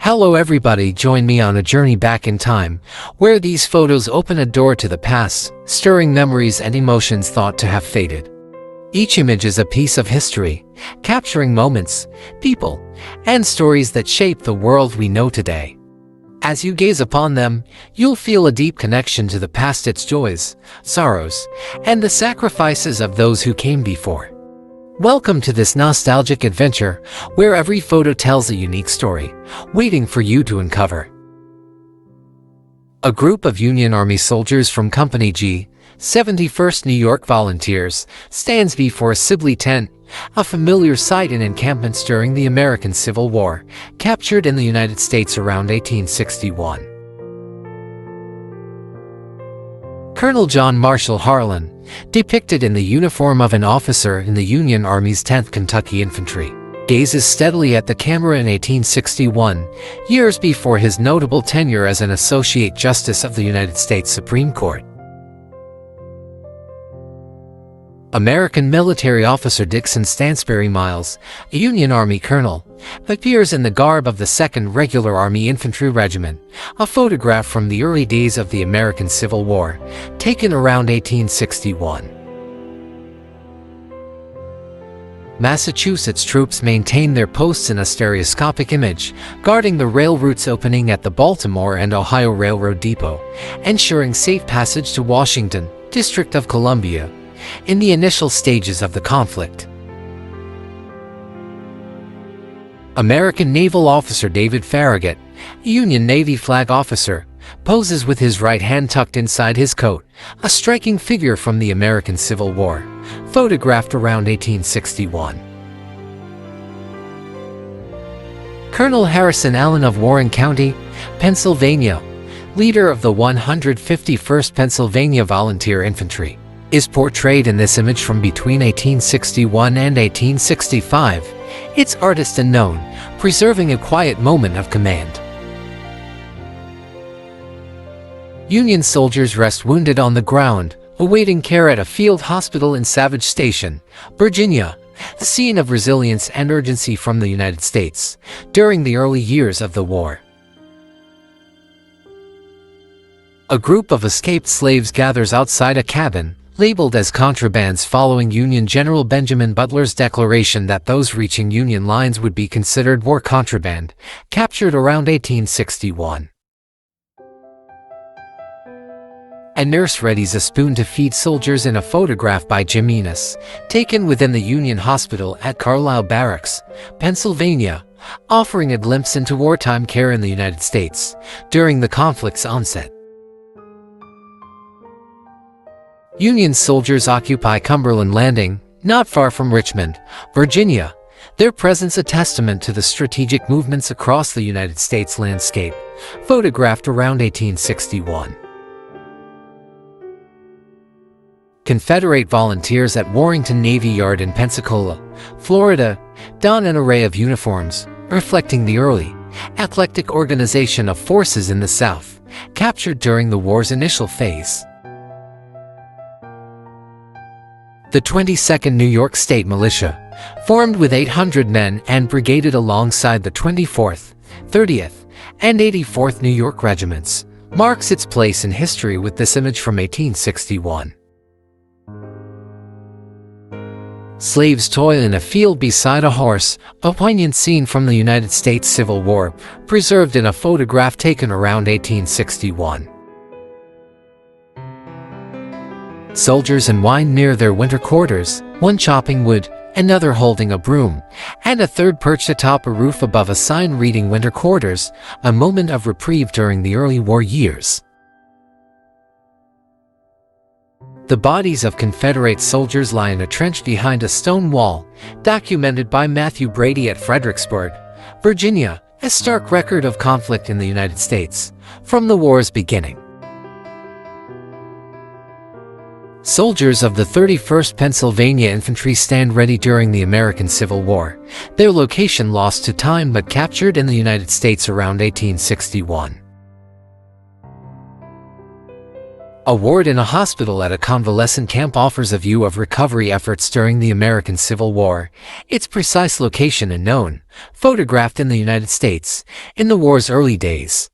Hello everybody, join me on a journey back in time, where these photos open a door to the past, stirring memories and emotions thought to have faded. Each image is a piece of history, capturing moments, people, and stories that shape the world we know today. As you gaze upon them, you'll feel a deep connection to the past, its joys, sorrows, and the sacrifices of those who came before. Welcome to this nostalgic adventure, where every photo tells a unique story, waiting for you to uncover. A group of Union Army soldiers from Company G, 71st New York Volunteers, stands before a Sibley tent, a familiar sight in encampments during the American Civil War, captured in the United States around 1861. Colonel John Marshall Harlan, depicted in the uniform of an officer in the Union Army's 10th Kentucky Infantry, gazes steadily at the camera in 1861, years before his notable tenure as an Associate Justice of the United States Supreme Court. American military officer Dixon Stansbury Miles, a Union Army colonel, appears in the garb of the 2nd Regular Army Infantry Regiment, a photograph from the early days of the American Civil War, taken around 1861. Massachusetts troops maintain their posts in a stereoscopic image, guarding the rail routes opening at the Baltimore and Ohio Railroad Depot, ensuring safe passage to Washington, District of Columbia, in the initial stages of the conflict. American naval officer David Farragut, a Union Navy flag officer, poses with his right hand tucked inside his coat, a striking figure from the American Civil War, photographed around 1861. Colonel Harrison Allen of Warren County, Pennsylvania, leader of the 151st Pennsylvania Volunteer Infantry, is portrayed in this image from between 1861 and 1865, its artist unknown, preserving a quiet moment of command. Union soldiers rest wounded on the ground, awaiting care at a field hospital in Savage Station, Virginia, the scene of resilience and urgency from the United States during the early years of the war. A group of escaped slaves gathers outside a cabin, labeled as contrabands following Union General Benjamin Butler's declaration that those reaching Union lines would be considered war contraband, captured around 1861. A nurse readies a spoon to feed soldiers in a photograph by Jim Enos, taken within the Union Hospital at Carlisle Barracks, Pennsylvania, offering a glimpse into wartime care in the United States during the conflict's onset. Union soldiers occupy Cumberland Landing, not far from Richmond, Virginia, their presence a testament to the strategic movements across the United States landscape, photographed around 1861. Confederate volunteers at Warrenton Navy Yard in Pensacola, Florida, don an array of uniforms, reflecting the early, eclectic organization of forces in the South, captured during the war's initial phase. The 22nd New York State Militia, formed with 800 men and brigaded alongside the 24th, 30th, and 84th New York Regiments, marks its place in history with this image from 1861. Slaves toil in a field beside a horse, a poignant scene from the United States Civil War, preserved in a photograph taken around 1861. Soldiers unwind near their winter quarters, one chopping wood, another holding a broom, and a third perched atop a roof above a sign reading Winter Quarters, a moment of reprieve during the early war years. The bodies of Confederate soldiers lie in a trench behind a stone wall, documented by Matthew Brady at Fredericksburg, Virginia, a stark record of conflict in the United States, from the war's beginning. Soldiers of the 31st Pennsylvania Infantry stand ready during the American Civil War, their location lost to time but captured in the United States around 1861. A ward in a hospital at a convalescent camp offers a view of recovery efforts during the American Civil War, its precise location unknown, photographed in the United States, in the war's early days.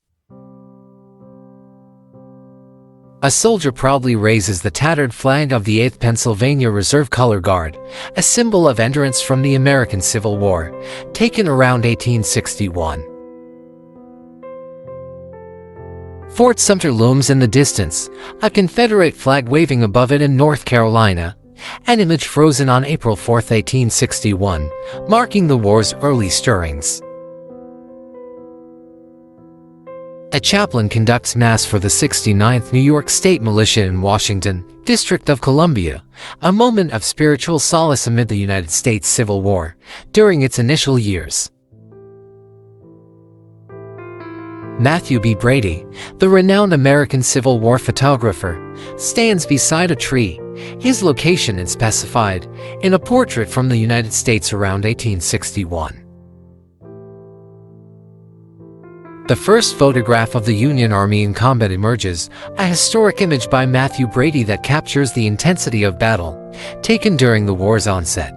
A soldier proudly raises the tattered flag of the 8th Pennsylvania Reserve Color Guard, a symbol of endurance from the American Civil War, taken around 1861. Fort Sumter looms in the distance, a Confederate flag waving above it in North Carolina, an image frozen on April 4, 1861, marking the war's early stirrings. A chaplain conducts Mass for the 69th New York State Militia in Washington, District of Columbia, a moment of spiritual solace amid the United States Civil War, during its initial years. Matthew B. Brady, the renowned American Civil War photographer, stands beside a tree, his location unspecified, in a portrait from the United States around 1861. The first photograph of the Union Army in combat emerges, a historic image by Matthew Brady that captures the intensity of battle, taken during the war's onset.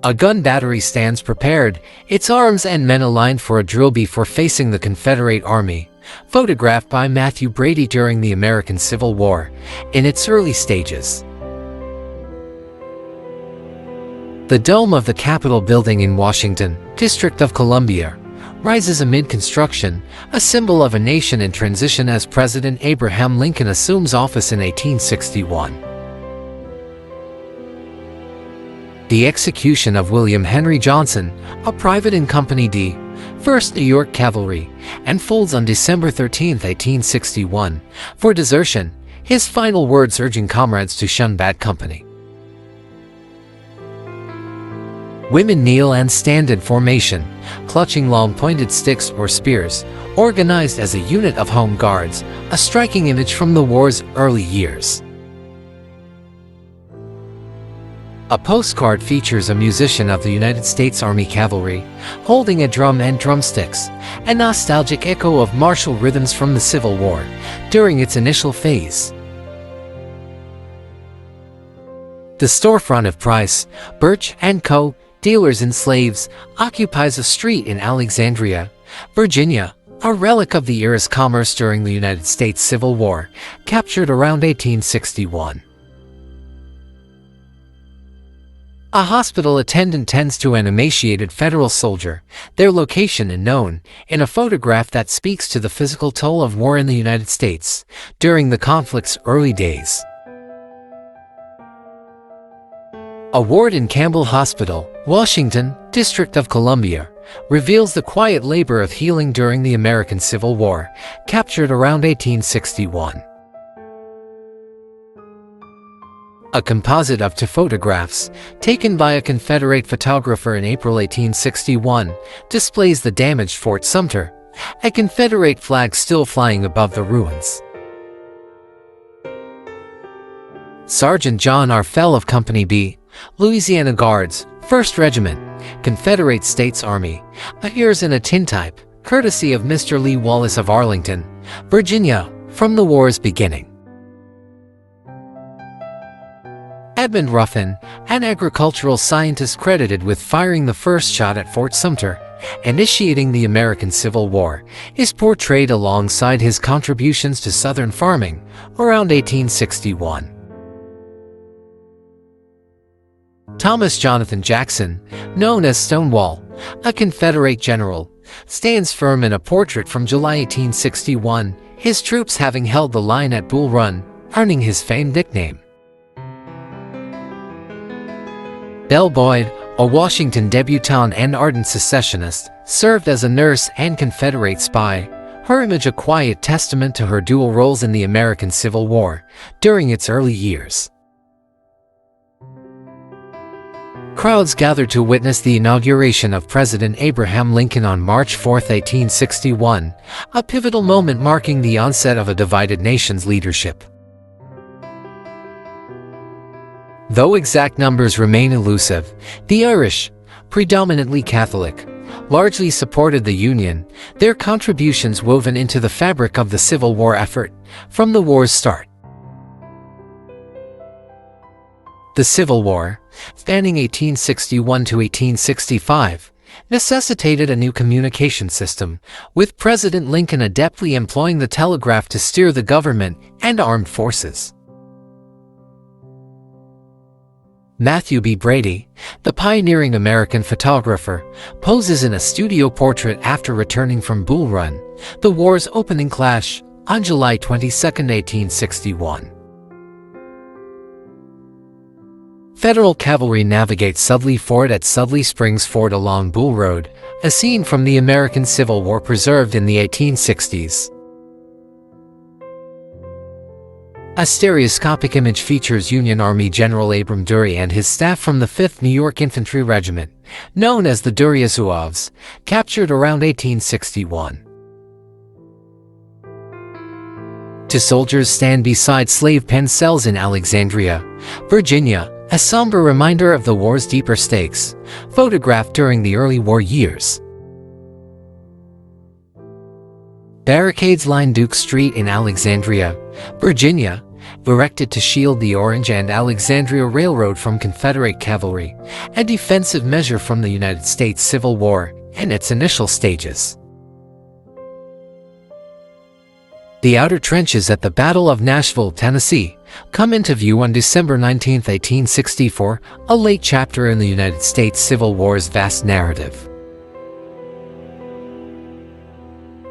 A gun battery stands prepared, its arms and men aligned for a drill before facing the Confederate Army, photographed by Matthew Brady during the American Civil War, in its early stages. The dome of the Capitol building in Washington, District of Columbia, rises amid construction, a symbol of a nation in transition as President Abraham Lincoln assumes office in 1861. The execution of William Henry Johnson, a private in Company D, 1st New York Cavalry, unfolds on December 13, 1861, for desertion, his final words urging comrades to shun bad company. Women kneel and stand in formation, clutching long-pointed sticks or spears, organized as a unit of home guards, a striking image from the war's early years. A postcard features a musician of the United States Army Cavalry, holding a drum and drumsticks, a nostalgic echo of martial rhythms from the Civil War, during its initial phase. The storefront of Price, Birch & Co., dealers in slaves, occupies a street in Alexandria, Virginia, a relic of the era's commerce during the United States Civil War, captured around 1861. A hospital attendant tends to an emaciated federal soldier, their location unknown, in a photograph that speaks to the physical toll of war in the United States during the conflict's early days. A ward in Campbell Hospital, Washington, District of Columbia, reveals the quiet labor of healing during the American Civil War, captured around 1861. A composite of two photographs, taken by a Confederate photographer in April 1861, displays the damaged Fort Sumter, a Confederate flag still flying above the ruins. Sergeant John R. Fell of Company B, Louisiana Guards, 1st Regiment, Confederate States Army, appears in a tintype, courtesy of Mr. Lee Wallace of Arlington, Virginia, from the war's beginning. Edmund Ruffin, an agricultural scientist credited with firing the first shot at Fort Sumter, initiating the American Civil War, is portrayed alongside his contributions to Southern farming, around 1861. Thomas Jonathan Jackson, known as Stonewall, a Confederate general, stands firm in a portrait from July 1861, his troops having held the line at Bull Run, earning his famed nickname. Belle Boyd, a Washington debutante and ardent secessionist, served as a nurse and Confederate spy, her image a quiet testament to her dual roles in the American Civil War during its early years. Crowds gathered to witness the inauguration of President Abraham Lincoln on March 4, 1861, a pivotal moment marking the onset of a divided nation's leadership. Though exact numbers remain elusive, the Irish, predominantly Catholic, largely supported the Union, their contributions woven into the fabric of the Civil War effort from the war's start. The Civil War, spanning 1861 to 1865, necessitated a new communication system, with President Lincoln adeptly employing the telegraph to steer the government and armed forces. Matthew B. Brady, the pioneering American photographer, poses in a studio portrait after returning from Bull Run, the war's opening clash, on July 22, 1861. Federal cavalry navigate Sudley Ford at Sudley Springs Ford along Bull Road, a scene from the American Civil War preserved in the 1860s. A stereoscopic image features Union Army General Abram Dury and his staff from the 5th New York Infantry Regiment, known as the Dury Zouaves, captured around 1861. Two soldiers stand beside slave pen cells in Alexandria, Virginia, a somber reminder of the war's deeper stakes, photographed during the early war years. Barricades line Duke Street in Alexandria, Virginia, erected to shield the Orange and Alexandria Railroad from Confederate cavalry, a defensive measure from the United States Civil War in its initial stages. The outer trenches at the Battle of Nashville, Tennessee, come into view on December 19, 1864, a late chapter in the United States Civil War's vast narrative.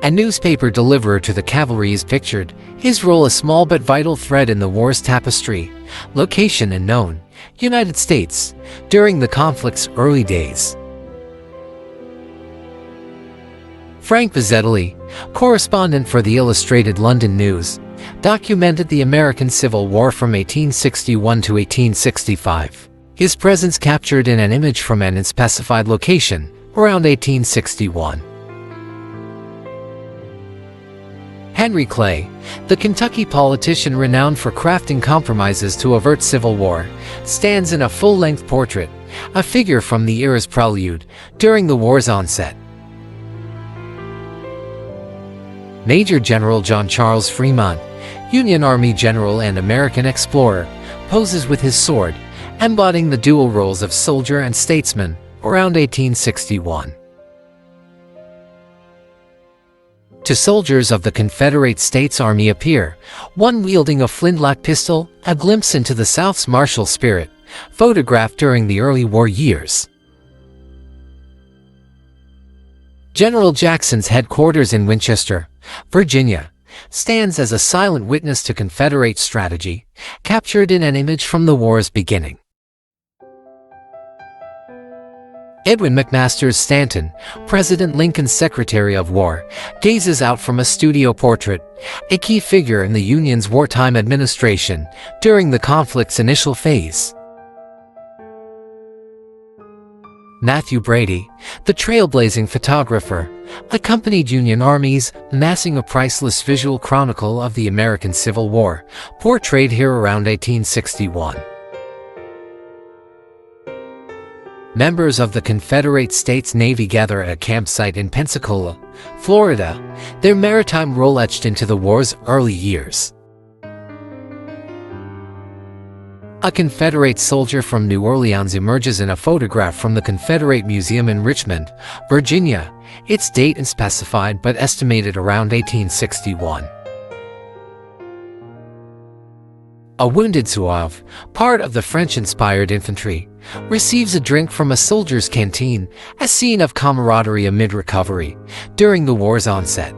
A newspaper deliverer to the cavalry is pictured, his role a small but vital thread in the war's tapestry, location unknown, United States, during the conflict's early days. Frank Bezzetteli, correspondent for the Illustrated London News, documented the American Civil War from 1861 to 1865. His presence captured in an image from an unspecified location, around 1861. Henry Clay, the Kentucky politician renowned for crafting compromises to avert civil war, stands in a full-length portrait, a figure from the era's prelude, during the war's onset. Major General John Charles Fremont, Union Army general and American explorer, poses with his sword, embodying the dual roles of soldier and statesman, around 1861. Two soldiers of the Confederate States Army appear, one wielding a flintlock pistol, a glimpse into the South's martial spirit, photographed during the early war years. General Jackson's headquarters in Winchester, Virginia, stands as a silent witness to Confederate strategy, captured in an image from the war's beginning. Edwin McMaster Stanton, President Lincoln's Secretary of War, gazes out from a studio portrait, a key figure in the Union's wartime administration during the conflict's initial phase. Matthew Brady, the trailblazing photographer, accompanied Union armies, amassing a priceless visual chronicle of the American Civil War, portrayed here around 1861. Members of the Confederate States Navy gather at a campsite in Pensacola, Florida, their maritime role etched into the war's early years. A Confederate soldier from New Orleans emerges in a photograph from the Confederate Museum in Richmond, Virginia, its date unspecified but estimated around 1861. A wounded Zouave, part of the French-inspired infantry, receives a drink from a soldier's canteen, a scene of camaraderie amid recovery, during the war's onset.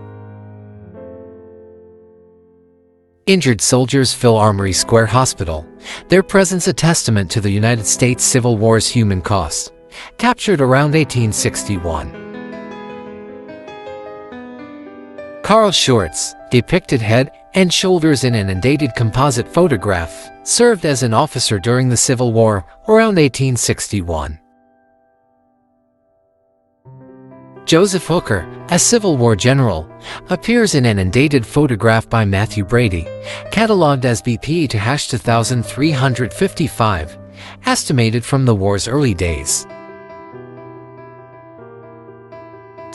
Injured soldiers fill Armory Square Hospital, their presence a testament to the United States Civil War's human cost, captured around 1861. Carl Schurz, depicted head and shoulders in an undated composite photograph, served as an officer during the Civil War around 1861. Joseph Hooker, a Civil War general, appears in an undated photograph by Matthew Brady, catalogued as BP to #2355, estimated from the war's early days.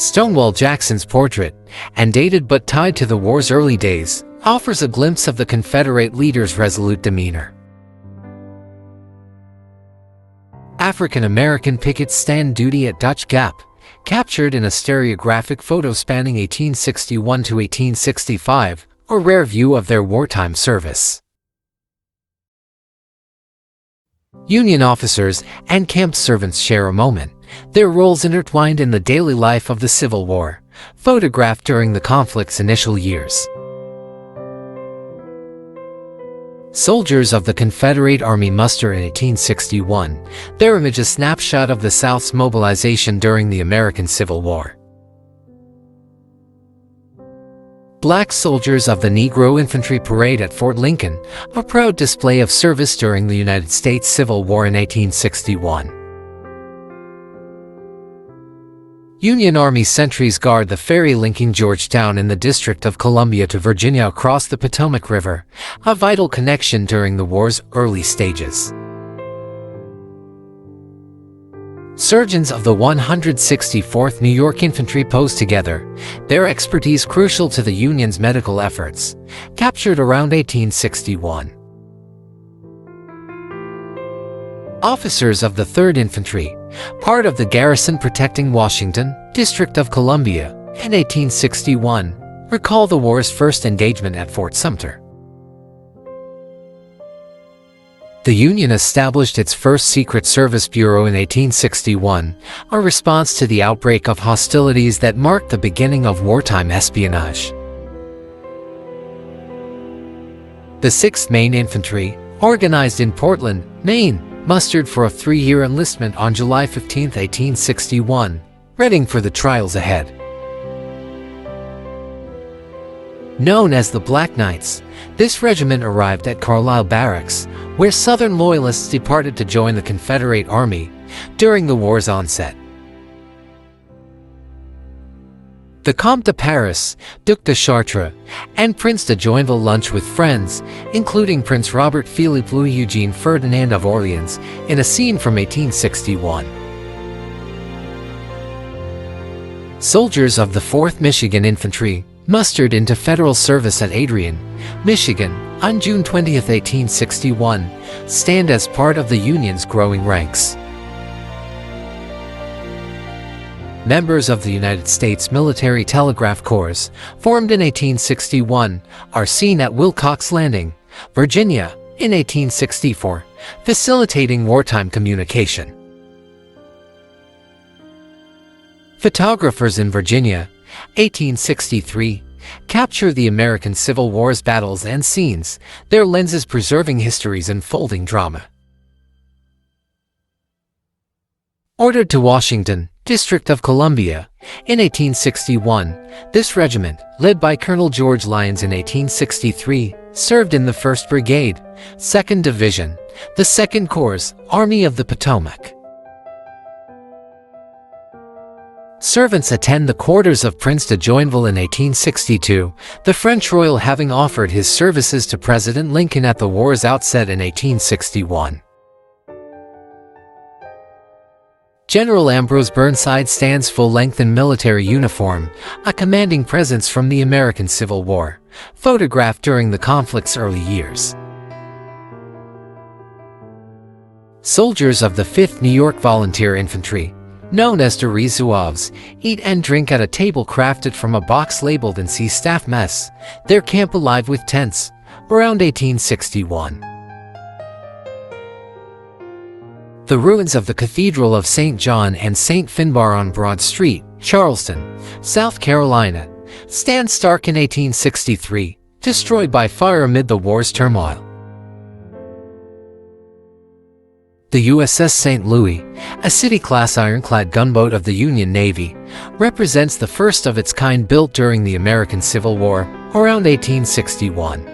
Stonewall Jackson's portrait, and dated but tied to the war's early days, offers a glimpse of the Confederate leader's resolute demeanor. African American pickets stand duty at Dutch Gap, captured in a stereographic photo spanning 1861 to 1865, a rare view of their wartime service. Union officers and camp servants share a moment, their roles intertwined in the daily life of the Civil War, photographed during the conflict's initial years. Soldiers of the Confederate Army muster in 1861, their image a snapshot of the South's mobilization during the American Civil War. Black soldiers of the Negro Infantry Parade at Fort Lincoln, a proud display of service during the United States Civil War in 1861. Union Army sentries guard the ferry linking Georgetown in the District of Columbia to Virginia across the Potomac River, a vital connection during the war's early stages. Surgeons of the 164th New York Infantry pose together, their expertise crucial to the Union's medical efforts, captured around 1861. Officers of the 3rd Infantry, part of the garrison protecting Washington, District of Columbia, in 1861, recall the war's first engagement at Fort Sumter. The Union established its first Secret Service Bureau in 1861, a response to the outbreak of hostilities that marked the beginning of wartime espionage. The 6th Maine Infantry, organized in Portland, Maine, mustered for a 3-year enlistment on July 15, 1861, readying for the trials ahead. Known as the Black Knights, this regiment arrived at Carlisle Barracks, where Southern Loyalists departed to join the Confederate Army during the war's onset. The Comte de Paris, Duc de Chartres, and Prince de Joinville lunch with friends, including Prince Robert Philippe Louis Eugene Ferdinand of Orleans, in a scene from 1861. Soldiers of the 4th Michigan Infantry mustered into federal service at Adrian, Michigan, on June 20, 1861, stand as part of the Union's growing ranks. Members of the United States Military Telegraph Corps, formed in 1861, are seen at Wilcox Landing, Virginia, in 1864, facilitating wartime communication. Photographers in Virginia, 1863, capture the American Civil War's battles and scenes, their lenses preserving history's unfolding drama. Ordered to Washington, District of Columbia, in 1861, this regiment, led by Colonel George Lyons in 1863, served in the 1st Brigade, 2nd Division, the 2nd Corps, Army of the Potomac. Servants attend the quarters of Prince de Joinville in 1862, the French royal having offered his services to President Lincoln at the war's outset in 1861. General Ambrose Burnside stands full-length in military uniform, a commanding presence from the American Civil War, photographed during the conflict's early years. Soldiers of the 5th New York Volunteer Infantry, known as the Zouaves, eat and drink at a table crafted from a box labeled and see staff mess, their camp alive with tents, around 1861. The ruins of the Cathedral of St. John and St. Finbar on Broad Street, Charleston, South Carolina, stand stark in 1863, destroyed by fire amid the war's turmoil. The USS St. Louis, a City-class ironclad gunboat of the Union Navy, represents the first of its kind built during the American Civil War, around 1861.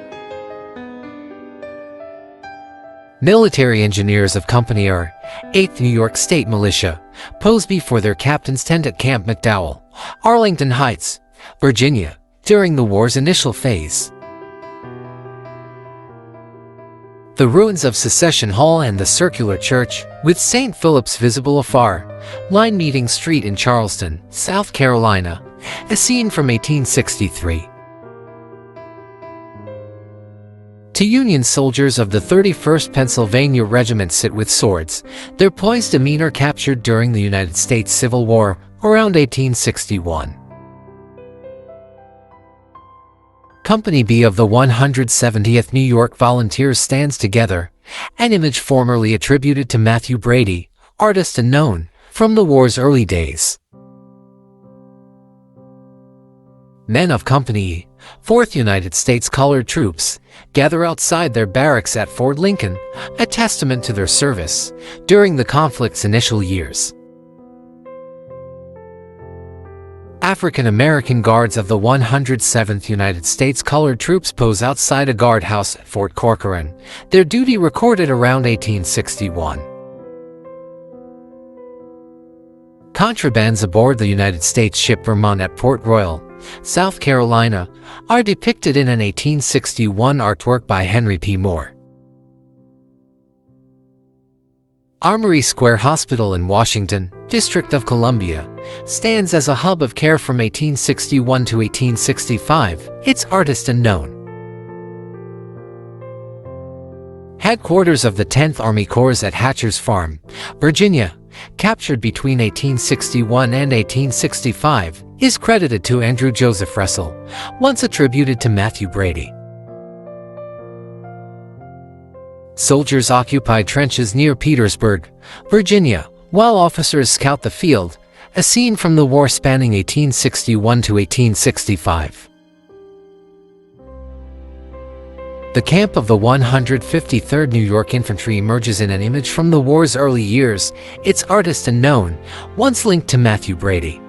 Military engineers of Company R, 8th New York State Militia, pose before their captain's tent at Camp McDowell, Arlington Heights, Virginia, during the war's initial phase. The ruins of Secession Hall and the Circular Church, with St. Philip's visible afar, line Meeting Street in Charleston, South Carolina, a scene from 1863. Two Union soldiers of the 31st Pennsylvania Regiment sit with swords, their poised demeanor captured during the United States Civil War around 1861. Company B of the 170th New York Volunteers stands together, an image formerly attributed to Matthew Brady, artist unknown, from the war's early days. Men of Company E, 4th United States Colored Troops, gather outside their barracks at Fort Lincoln, a testament to their service during the conflict's initial years. African American guards of the 107th United States Colored Troops pose outside a guardhouse at Fort Corcoran, their duty recorded around 1861. Contrabands aboard the United States ship Vermont at Port Royal, South Carolina, are depicted in an 1861 artwork by Henry P. Moore. Armory Square Hospital in Washington, District of Columbia, stands as a hub of care from 1861 to 1865, its artist unknown. Headquarters of the 10th Army Corps at Hatcher's Farm, Virginia, captured between 1861 and 1865, is credited to Andrew Joseph Russell, once attributed to Matthew Brady. Soldiers occupy trenches near Petersburg, Virginia, while officers scout the field, a scene from the war spanning 1861 to 1865. The camp of the 153rd New York Infantry emerges in an image from the war's early years, its artist unknown, once linked to Matthew Brady.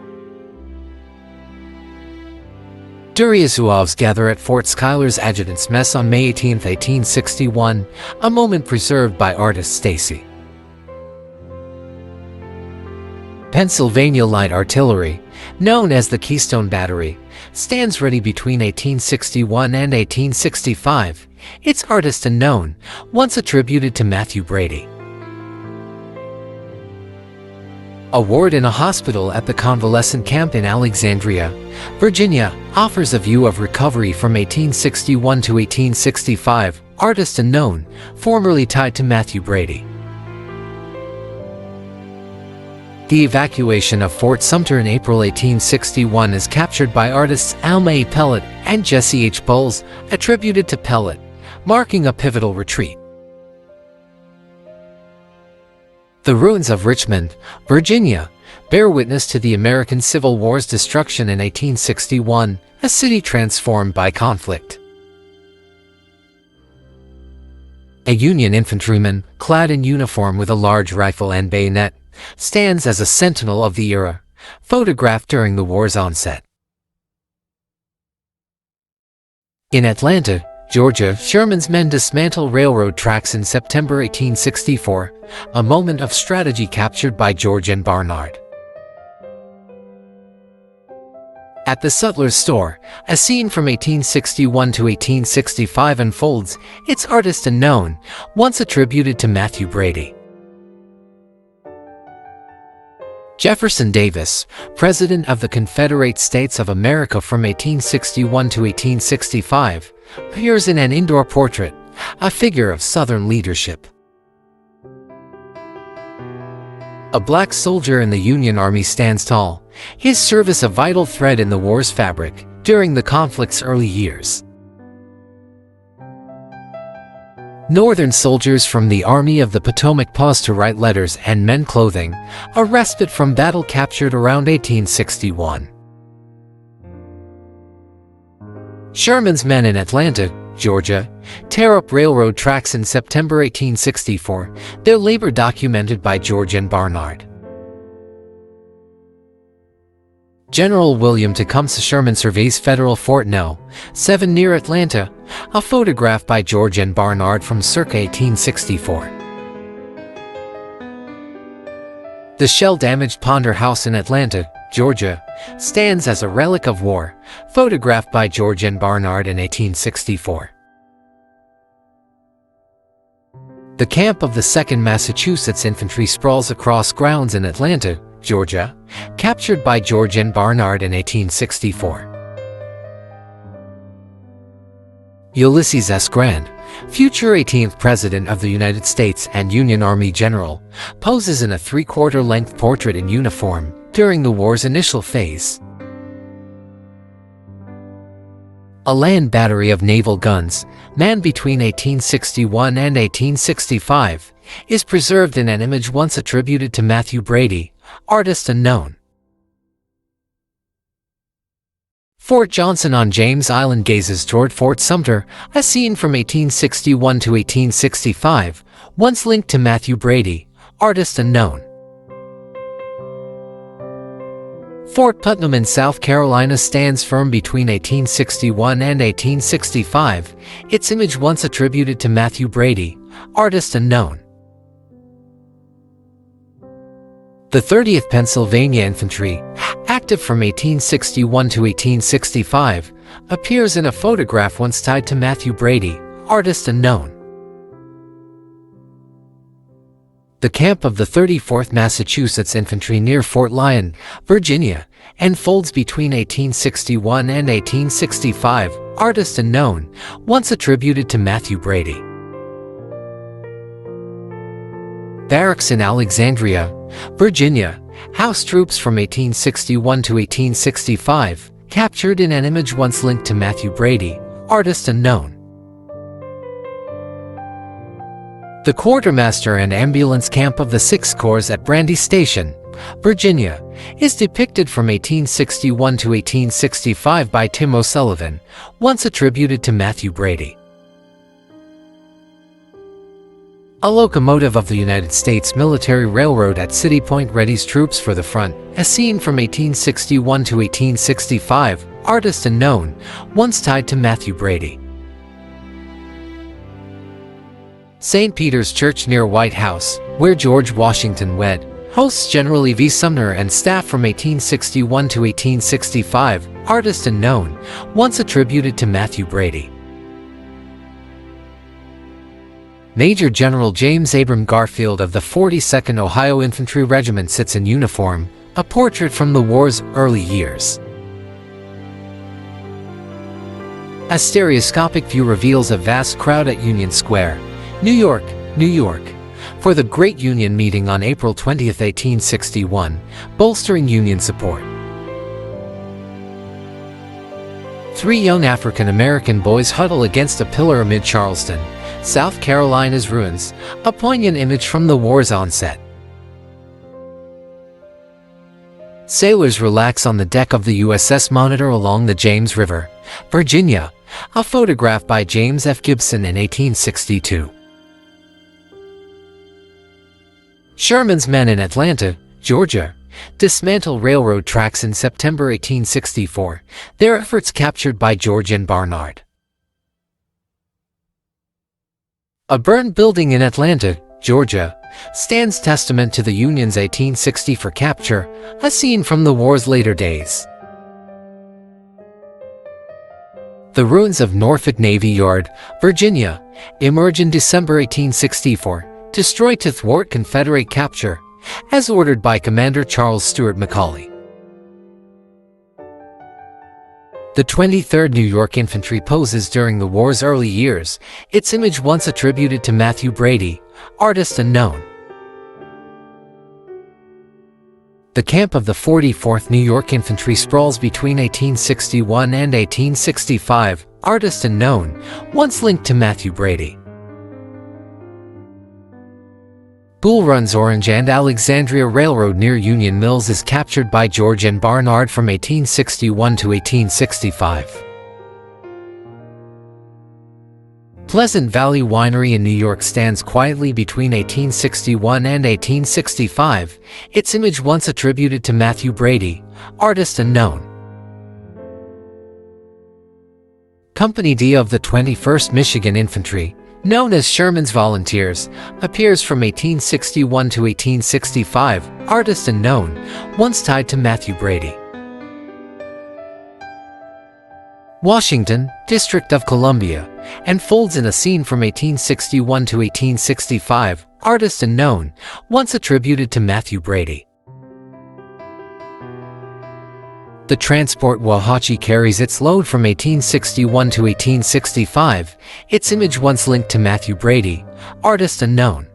Zouaves gather at Fort Schuyler's Adjutant's Mess on May 18, 1861, a moment preserved by artist Stacy. Pennsylvania Light Artillery, known as the Keystone Battery, stands ready between 1861 and 1865, its artist unknown, once attributed to Matthew Brady. A ward in a hospital at the convalescent camp in Alexandria, Virginia, offers a view of recovery from 1861 to 1865, artist unknown, formerly tied to Matthew Brady. The evacuation of Fort Sumter in April 1861 is captured by artists Alma A. Pellet and Jesse H. Bowles, attributed to Pellet, marking a pivotal retreat. The ruins of Richmond, Virginia, bear witness to the American Civil War's destruction in 1861, a city transformed by conflict. A Union infantryman, clad in uniform with a large rifle and bayonet, stands as a sentinel of the era, photographed during the war's onset. In Atlanta, Georgia, Sherman's men dismantle railroad tracks in September 1864, a moment of strategy captured by George N. Barnard. At the Sutler's store, a scene from 1861 to 1865 unfolds, its artist unknown, once attributed to Matthew Brady. Jefferson Davis, President of the Confederate States of America from 1861 to 1865, appears in an indoor portrait, a figure of Southern leadership. A black soldier in the Union Army stands tall, his service a vital thread in the war's fabric during the conflict's early years. Northern soldiers from the Army of the Potomac pause to write letters and mend clothing, a respite from battle captured around 1861. Sherman's men in Atlanta, Georgia, tear up railroad tracks in September 1864, their labor documented by George N. Barnard. General William Tecumseh Sherman surveys Federal Fort No. 7 near Atlanta, a photograph by George N. Barnard from circa 1864. The shell-damaged Ponder House in Atlanta, Georgia, stands as a relic of war, photographed by George N. Barnard in 1864. The camp of the 2nd Massachusetts Infantry sprawls across grounds in Atlanta, Georgia, captured by George N. Barnard in 1864. Ulysses S. Grant, future 18th President of the United States and Union Army General, poses in a 3/4-length portrait in uniform during the war's initial phase. A land battery of naval guns, manned between 1861 and 1865, is preserved in an image once attributed to Matthew Brady, artist unknown. Fort Johnson on James Island gazes toward Fort Sumter, a scene from 1861 to 1865, once linked to Matthew Brady, artist unknown. Fort Putnam in South Carolina stands firm between 1861 and 1865, its image once attributed to Matthew Brady, artist unknown. The 30th Pennsylvania Infantry, active from 1861 to 1865, appears in a photograph once tied to Matthew Brady, artist unknown. The camp of the 34th Massachusetts Infantry near Fort Lyon, Virginia, unfolds between 1861 and 1865, artist unknown, once attributed to Matthew Brady. Barracks in Alexandria, Virginia, house troops from 1861 to 1865, captured in an image once linked to Matthew Brady, artist unknown. The quartermaster and ambulance camp of the 6th Corps at Brandy Station, Virginia, is depicted from 1861 to 1865 by Tim O'Sullivan, once attributed to Matthew Brady. A locomotive of the United States Military Railroad at City Point readies troops for the front, a scene from 1861 to 1865, artist unknown, once tied to Matthew Brady. St. Peter's Church near White House, where George Washington wed, hosts General E.V. Sumner and staff from 1861 to 1865, artist unknown, once attributed to Matthew Brady. Major General James Abram Garfield of the 42nd Ohio Infantry Regiment sits in uniform, a portrait from the war's early years. A stereoscopic view reveals a vast crowd at Union Square, New York, New York, for the Great Union Meeting on April 20, 1861, bolstering Union support. 3 young African-American boys huddle against a pillar amid Charleston, South Carolina's ruins, a poignant image from the war's onset. Sailors relax on the deck of the USS Monitor along the James River, Virginia, a photograph by James F. Gibson in 1862. Sherman's men in Atlanta, Georgia, dismantle railroad tracks in September 1864, their efforts captured by George N. Barnard. A burned building in Atlanta, Georgia, stands testament to the Union's 1864 capture, a scene from the war's later days. The ruins of Norfolk Navy Yard, Virginia, emerge in December 1864, destroyed to thwart Confederate capture, as ordered by Commander Charles Stuart Macaulay. The 23rd New York Infantry poses during the war's early years, its image once attributed to Matthew Brady, artist unknown. The camp of the 44th New York Infantry sprawls between 1861 and 1865, artist unknown, once linked to Matthew Brady. Bull Run's Orange and Alexandria Railroad near Union Mills is captured by George N. Barnard from 1861 to 1865. Pleasant Valley Winery in New York stands quietly between 1861 and 1865, its image once attributed to Matthew Brady, artist unknown. Company D of the 21st Michigan Infantry, known as Sherman's Volunteers, appears from 1861 to 1865, artist unknown, once tied to Matthew Brady. Washington, District of Columbia, and folds in a scene from 1861 to 1865, artist unknown, once attributed to Matthew Brady. The transport Wahachi carries its load from 1861 to 1865, its image once linked to Matthew Brady, artist unknown.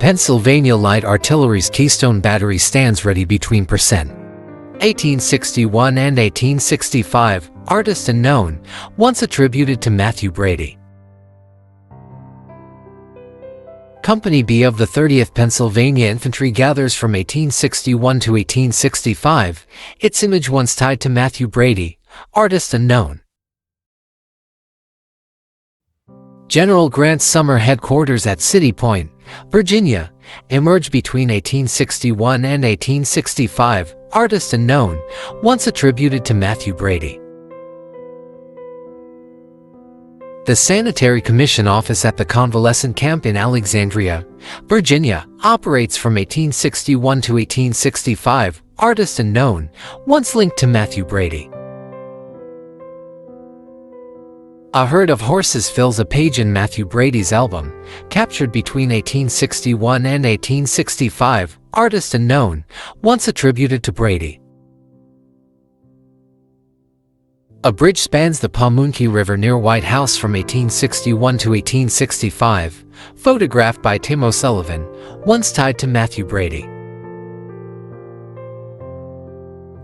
Pennsylvania Light Artillery's Keystone Battery stands ready between percent. 1861 and 1865, artist unknown, once attributed to Matthew Brady. Company B of the 30th Pennsylvania Infantry gathers from 1861 to 1865, its image once tied to Matthew Brady, artist unknown. General Grant's summer headquarters at City Point, Virginia, emerged between 1861 and 1865, artist unknown, once attributed to Matthew Brady. The Sanitary Commission office at the convalescent camp in Alexandria, Virginia, operates from 1861 to 1865, artist unknown, once linked to Matthew Brady. A herd of horses fills a page in Matthew Brady's album, captured between 1861 and 1865, artist unknown, once attributed to Brady. A bridge spans the Pamunkey River near White House from 1861 to 1865, photographed by Tim O'Sullivan, once tied to Matthew Brady.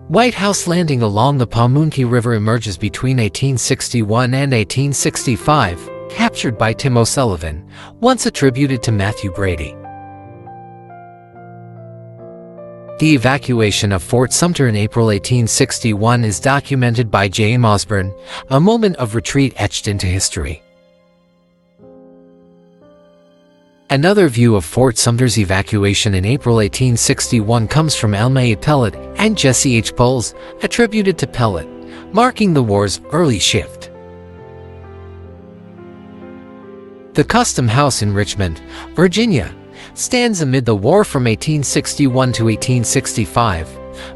White House landing along the Pamunkey River emerges between 1861 and 1865, captured by Tim O'Sullivan, once attributed to Matthew Brady. The evacuation of Fort Sumter in April 1861 is documented by J. M. Osborne, a moment of retreat etched into history. Another view of Fort Sumter's evacuation in April 1861 comes from Elma A. Pellet and Jesse H. Bowles, attributed to Pellet, marking the war's early shift. The Custom House in Richmond, Virginia, stands amid the war from 1861 to 1865,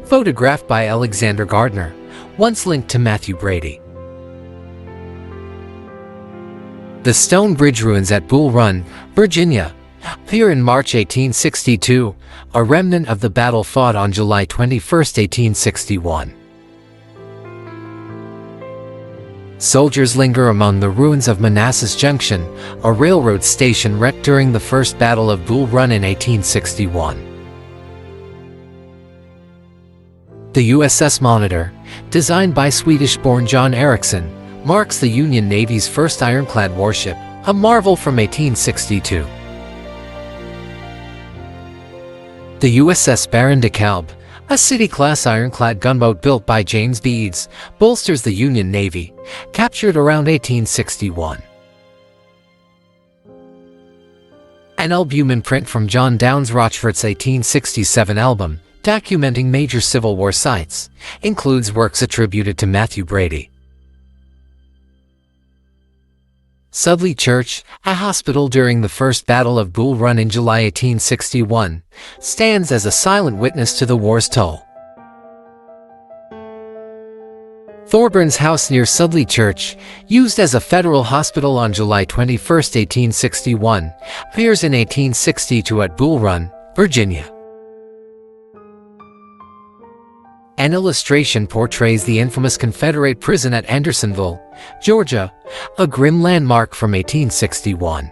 photographed by Alexander Gardner, once linked to Matthew Brady. The stone bridge ruins at Bull Run, Virginia, appear in March 1862, a remnant of the battle fought on July 21, 1861. Soldiers linger among the ruins of Manassas Junction, a railroad station wrecked during the First Battle of Bull Run in 1861. The USS Monitor, designed by Swedish-born John Ericsson, marks the Union Navy's first ironclad warship, a marvel from 1862. The USS Baron de Kalb, a City-class ironclad gunboat built by James B. Eads, bolsters the Union Navy, captured around 1861. An albumen print from John Downes Rochfort's 1867 album, documenting major Civil War sites, includes works attributed to Matthew Brady. Sudley Church, a hospital during the First Battle of Bull Run in July 1861, stands as a silent witness to the war's toll. Thorburn's house near Sudley Church, used as a federal hospital on July 21, 1861, appears in 1862 at Bull Run, Virginia. An illustration portrays the infamous Confederate prison at Andersonville, Georgia, a grim landmark from 1861.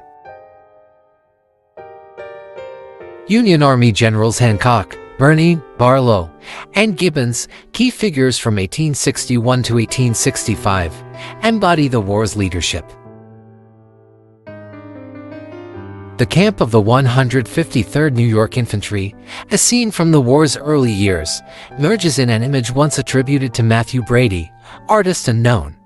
Union Army Generals Hancock, Birney, Barlow, and Gibbons, key figures from 1861 to 1865, embody the war's leadership. The camp of the 153rd New York Infantry, a scene from the war's early years, emerges in an image once attributed to Matthew Brady, artist unknown.